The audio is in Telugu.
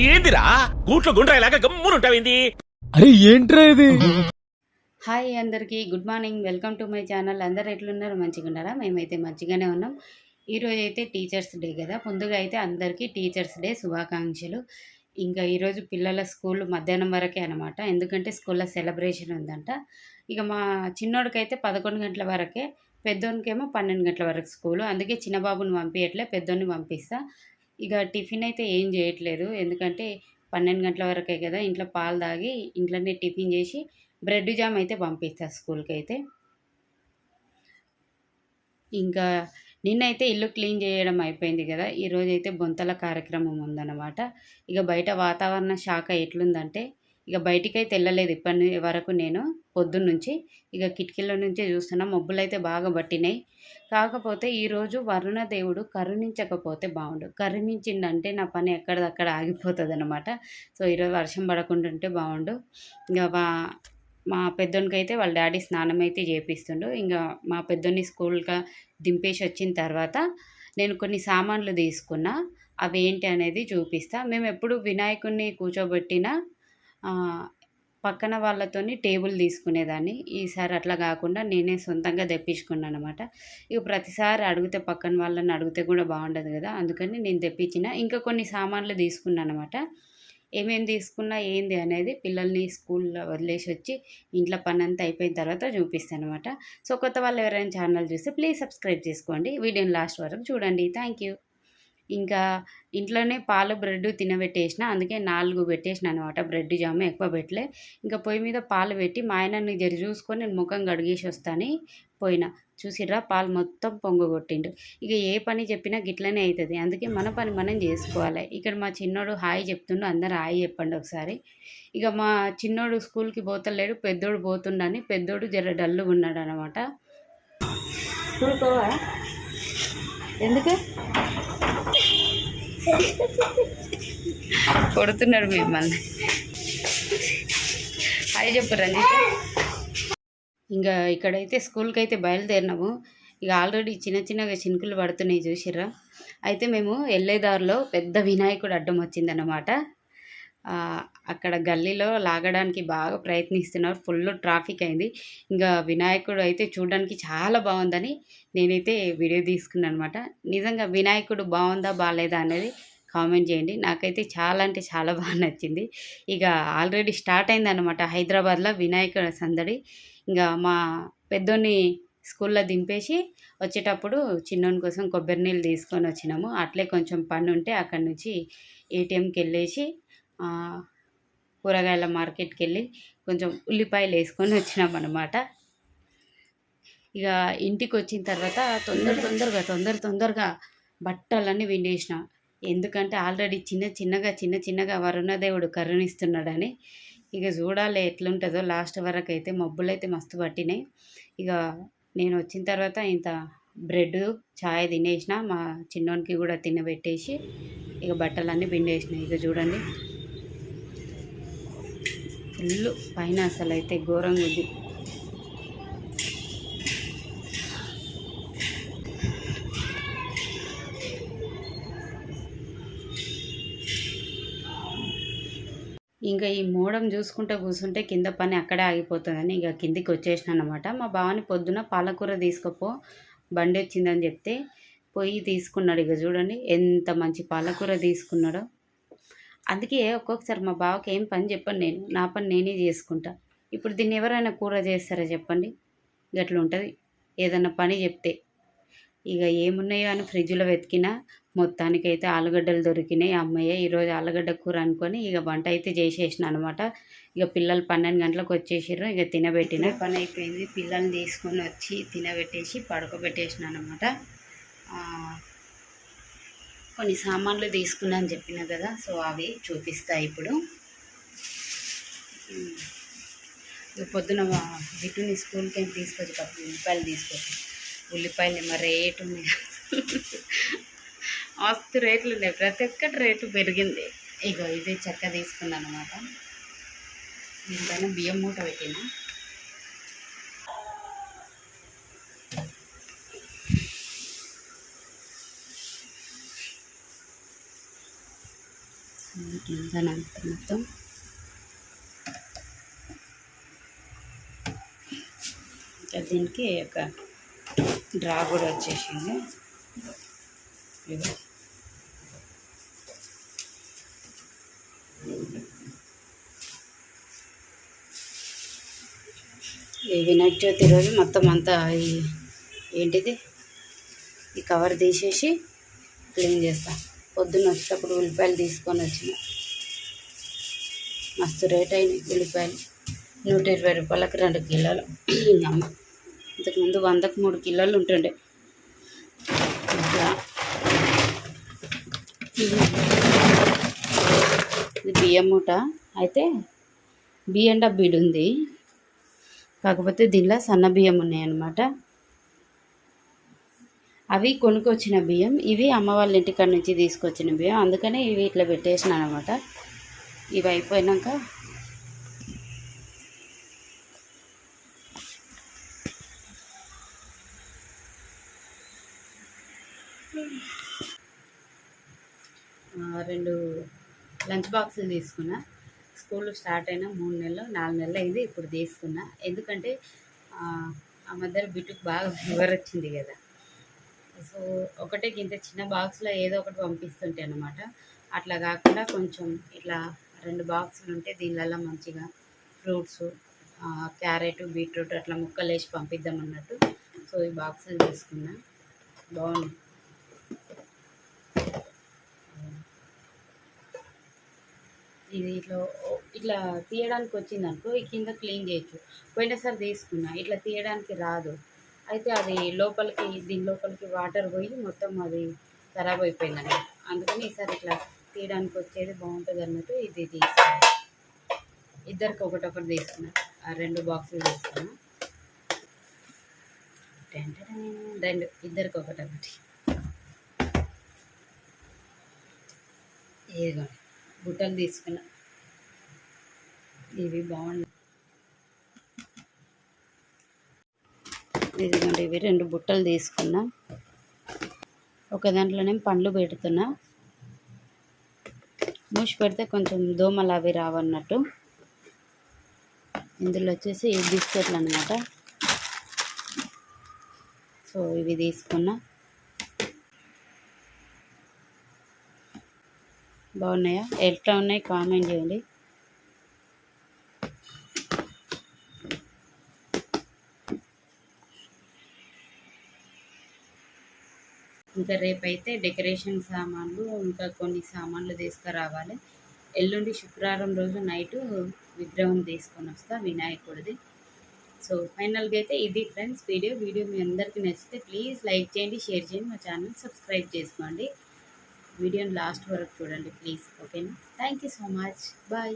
ఏందిరా గూట్లో గుండ్రాయిలాగా గమ్మునుంటావింది? అరే ఏంట్రా ఇది? హాయ్ అందరికీ good morning. Welcome to my channel. అందరు ఎట్లున్నారు? మంచిగా ఉన్నారా? మేమైతే మంచిగానే ఉన్నాం. ఈరోజు అయితే టీచర్స్ డే కదా. ముందుగా అయితే అందరికీ టీచర్స్ డే శుభాకాంక్షలు. ఇంకా ఈరోజు పిల్లల స్కూల్ మధ్యాహ్నం వరకే అనమాట, ఎందుకంటే స్కూల్లో సెలబ్రేషన్ ఉందంట. ఇక మా చిన్నోడికైతే 11 గంటల వరకే, పెద్దోనికేమో 12 గంటల వరకు స్కూలు. అందుకే చిన్న బాబుని పంపించట్లే, పెద్దోని పంపిస్తా. ఇక టిఫిన్ అయితే ఏం చేయట్లేదు, ఎందుకంటే 12 గంటల వరకే కదా. ఇంట్లో పాలు తాగి ఇంట్లోనే టిఫిన్ చేసి బ్రెడ్ జామ్ అయితే పంపిస్తా స్కూల్కి అయితే. ఇంకా నిన్నైతే ఇల్లు క్లీన్ చేయడం అయిపోయింది కదా. ఈరోజైతే బొంతల కార్యక్రమం ఉందన్నమాట. ఇక బయట వాతావరణ శాఖ ఎట్లుందంటే, ఇక బయటికైతే వెళ్ళలేదు ఇప్పటి వరకు నేను పొద్దున్నుంచి. ఇక కిటికీల నుంచే చూస్తున్నా, మబ్బులైతే బాగా పట్టినాయి. కాకపోతే ఈరోజు వరుణ దేవుడు కరుణించకపోతే బాగుండు. కరుణించిండంటే నా పని ఎక్కడిదక్కడ ఆగిపోతుంది అనమాట. సో ఈరోజు వర్షం పడకుండా ఉంటే బాగుండు. ఇంకా మా పెద్దోనికైతే వాళ్ళ డాడీ స్నానం అయితే చేపిస్తుండు. ఇంకా మా పెద్దోని స్కూల్గా దింపేసి వచ్చిన తర్వాత నేను కొన్ని సామాన్లు తీసుకున్నా, అవి ఏంటి అనేది చూపిస్తా. మేము ఎప్పుడు వినాయకుడిని కూర్చోబెట్టిన పక్కన వాళ్ళతోని టేబుల్ తీసుకునేదాన్ని. ఈసారి అట్లా కాకుండా నేనే సొంతంగా తెప్పించుకున్నాను అనమాట. ఇక ప్రతిసారి అడిగితే పక్కన వాళ్ళని అడిగితే కూడా బాగుండదు కదా, అందుకని నేను తెప్పించిన. ఇంకా కొన్ని సామాన్లు తీసుకున్నాను అనమాట. ఏమేమి తీసుకున్నా ఏంది అనేది పిల్లల్ని స్కూల్లో వదిలేసి వచ్చి ఇంట్లో పని అంతా అయిపోయిన తర్వాత చూపిస్తాను అనమాట. సో కొత్త వాళ్ళు ఎవరైనా ఛానల్ చూస్తే ప్లీజ్ సబ్స్క్రైబ్ చేసుకోండి, వీడియోని లాస్ట్ వరకు చూడండి. Thank you. ఇంకా ఇంట్లోనే పాలు బ్రెడ్ తినబెట్టేసిన, అందుకే 4 పెట్టేసిన అనమాట. బ్రెడ్ జామ్ ఎక్కువ పెట్టలే. ఇంకా పొయ్యి మీద పాలు పెట్టి మా ఆయనని జరి చూసుకొని నేను ముఖం కడిగేసి వస్తాను పోయినా. చూసిర్రా, పాలు మొత్తం పొంగగొట్టిండు. ఇక ఏ పని చెప్పినా గిట్లనే అవుతుంది, అందుకే మన పని మనం చేసుకోవాలి. ఇక్కడ మా చిన్నోడు హాయ్ చెప్తుండు, అందరు హాయ్ చెప్పండి ఒకసారి. ఇక మా చిన్నోడు స్కూల్కి పోతలేడు, పెద్దోడు పోతుండని. పెద్దోడు జర డల్లుగా ఉన్నాడు అనమాట. స్కూల్కోవా? ఎందుకు కొడుతున్నాడు మిమ్మల్ని? హాయ్ చెప్పు రంజిత. ఇంకా ఇక్కడైతే స్కూల్కి అయితే బయలుదేరినాము. ఇక ఆల్రెడీ చిన్న చిన్నగా చినుకులు పడుతున్నాయి, చూసిర్రా. అయితే మేము వెళ్ళేదారిలో పెద్ద వినాయకుడు అడ్డం వచ్చిందన్నమాట. అక్కడ గల్లీలో లాగడానికి బాగా ప్రయత్నిస్తున్నారు, ఫుల్ ట్రాఫిక్ అయింది. ఇంకా వినాయకుడు అయితే చూడడానికి చాలా బాగుందని నేనైతే వీడియో తీసుకున్నాను అనమాట. నిజంగా వినాయకుడు బాగుందా బాగాలేదా అనేది కామెంట్ చేయండి. నాకైతే చాలా అంటే చాలా బాగా నచ్చింది. ఇక ఆల్రెడీ స్టార్ట్ అయిందనమాట హైదరాబాద్లో వినాయకుడు సందడి. ఇంకా మా పెద్దోని స్కూల్లో దింపేసి వచ్చేటప్పుడు చిన్నోని కోసం కొబ్బరి నీళ్ళు తీసుకొని వచ్చినాము. అట్లే కొంచెం పని ఉంటే అక్కడి నుంచి ఏటీఎంకి వెళ్ళేసి కూరగాయల మార్కెట్కి వెళ్ళి కొంచెం ఉల్లిపాయలు వేసుకొని వచ్చినాం అనమాట. ఇక ఇంటికి వచ్చిన తర్వాత తొందరగా బట్టలన్నీ విండేసిన, ఎందుకంటే ఆల్రెడీ చిన్న చిన్నగా వరుణదేవుడు కరుణిస్తున్నాడని. ఇక చూడాలి ఎట్లుంటుందో లాస్ట్ వరకు. అయితే మబ్బులు అయితే మస్తు పట్టినాయి. ఇక నేను వచ్చిన తర్వాత ఇంత బ్రెడ్ చాయ్ తినేసిన, మా చిన్నోనికి కూడా తినబెట్టేసి ఇక బట్టలన్నీ పిండేసిన. ఇక చూడండి, ఫుల్ పైన అసలు అయితే ఘోరంగా ఉంది. ఇంకా ఈ మోడం చూసుకుంటూ కూర్చుంటే కింద పని అక్కడే ఆగిపోతుందని ఇక కిందికి వచ్చేసిన అనమాట. మా బావని పొద్దున పాలకూర తీసుకుపో, బండి వచ్చిందని చెప్తే పోయి తీసుకున్నాడు. ఇక చూడండి ఎంత మంచి పాలకూర తీసుకున్నాడో. అందుకే ఒక్కొక్కసారి మా బావకి ఏం పని చెప్పండి, నేను నా పని నేనే చేసుకుంటా. ఇప్పుడు దీన్ని ఎవరైనా కూర చేస్తారా చెప్పండి? గట్లా ఉంటుంది ఏదన్నా పని చెప్తే. ఇక ఏమున్నాయో అని ఫ్రిడ్జ్లో వెతికినా మొత్తానికైతే ఆలుగడ్డలు దొరికినాయి. అమ్మయ్య ఈరోజు ఆలుగడ్డ కూర అనుకొని ఇక వంట అయితే చేసేసిన అనమాట. ఇక పిల్లలు 12 గంటలకు వచ్చేసారు. ఇక తినబెట్టిన పని అయిపోయింది. పిల్లల్ని తీసుకొని వచ్చి తినబెట్టేసి పడుకోబెట్టేసిన అనమాట. కొన్ని సామాన్లు తీసుకున్నాను చెప్పిన కదా, సో అవి చూపిస్తా ఇప్పుడు. పొద్దున బిట్టుని స్కూల్కి ఏం తీసుకొచ్చేటప్పుడు ఉల్లిపాయలు తీసుకొచ్చి, ఉల్లిపాయలు ఏమో రేటు ఉన్నాయి, మస్తు రేట్లు ఉన్నాయి, ప్రతి ఒక్కటి రేటు పెరిగింది. ఇగో ఇది చెక్క తీసుకున్నాను అనమాట. దీనిపైన బియ్యం మూట పెట్టిన. ఇట్లా మొత్తం ఇంకా దీనికి ఒక డ్రా కూడా వచ్చేసింది. ఈ వినాయక చవితి రోజు మొత్తం అంతా ఏంటిది ఈ కవర్ తీసేసి క్లీన్ చేస్తా. పొద్దున్న వచ్చేటప్పుడు ఉల్లిపాయలు తీసుకొని వచ్చిన, మస్తు రేట్ అయినాయి ఉల్లిపాయలు. 120 రూపాయలకు 2 కిలోలు. అమ్మ ఇంతకుముందు 100కు 3 కిలోలు ఉంటుండే. ఇట్లా ఇది బియ్యం మూట. అయితే బియ్యం డబ్బీడు ఉంది, కాకపోతే దీనిలో సన్న బియ్యం ఉన్నాయన్నమాట. అవి కొనుక్కొచ్చిన బియ్యం, ఇవి అమ్మ వాళ్ళ ఇంటికాడ నుంచి తీసుకొచ్చిన బియ్యం. అందుకనే ఇవి ఇట్లా పెట్టేసిన అనమాట. ఇవి అయిపోయినాక రెండు లంచ్ బాక్సులు తీసుకున్నా. స్కూల్ స్టార్ట్ అయినా 3 నెలలు 4 నెలలు అయింది ఇప్పుడు తీసుకున్నా. ఎందుకంటే ఆ మధ్యలో బిట్టుకు బాగా ఫీవర్ వచ్చింది కదా. సో ఒకటే ఇంత చిన్న బాక్స్లో ఏదో ఒకటి పంపిస్తుంటే అనమాట. అట్లా కాకుండా కొంచెం ఇట్లా 2 బాక్సులు ఉంటే దీనివల్ల మంచిగా ఫ్రూట్స్, క్యారెట్, బీట్రూట్ అట్లా ముక్కలు వేసి పంపిద్దాం అన్నట్టు. సో ఈ బాక్సులు తీసుకున్నా. బాగుంది. ఇది ఇట్లా తీయడానికి వచ్చింది అనుకో, ఈ కింద క్లీన్ చేయొచ్చు. పోయినసారి తీసుకున్నా, ఇట్లా తీయడానికి రాదు. అయితే అది లోపలికి దీని లోపలికి వాటర్ పోయి మొత్తం అది ఖరాబ్ అయిపోయిందండి. అందుకని ఈసారి ఇట్లా తీయడానికి వచ్చేది బాగుంటుంది అన్నట్టు ఇది తీసుకున్నా. ఇద్దరికి ఒకటొకటి తీసుకున్నా. 2 బాక్సులు తీసుకున్నా. 2 ఇద్దరికి ఒకటొకటి. ఇదిగోండి బుట్టలు తీసుకున్నా. ఇవి బాగున్నాయి. ఇదిగోండి ఇవి 2 బుట్టలు తీసుకున్నా. ఒక దాంట్లోనే పండ్లు పెడుతున్నా. మూసి పెడితే కొంచెం దోమలు అవి రావన్నట్టు. ఇందులో వచ్చేసి బిస్కెట్లు అన్నమాట. సో ఇవి తీసుకున్నా. బాగున్నాయా? ఎట్లా ఉన్నాయి కామెంట్ చేయండి. ఇంకా రేపైతే డెకరేషన్ సామాన్లు ఇంకా కొన్ని సామాన్లు తీసుకురావాలి. ఎల్లుండి శుక్రవారం రోజు నైటు విగ్రహం తీసుకొని వస్తా వినాయకుడిది. సో ఫైనల్గా అయితే ఇది ఫ్రెండ్స్ వీడియో మీ అందరికీ నచ్చితే ప్లీజ్ లైక్ చేయండి, షేర్ చేయండి, మా ఛానల్ సబ్స్క్రైబ్ చేసుకోండి. వీడియోని లాస్ట్ వరకు చూడండి ప్లీజ్. ఓకేనా? Thank you so much. Bye.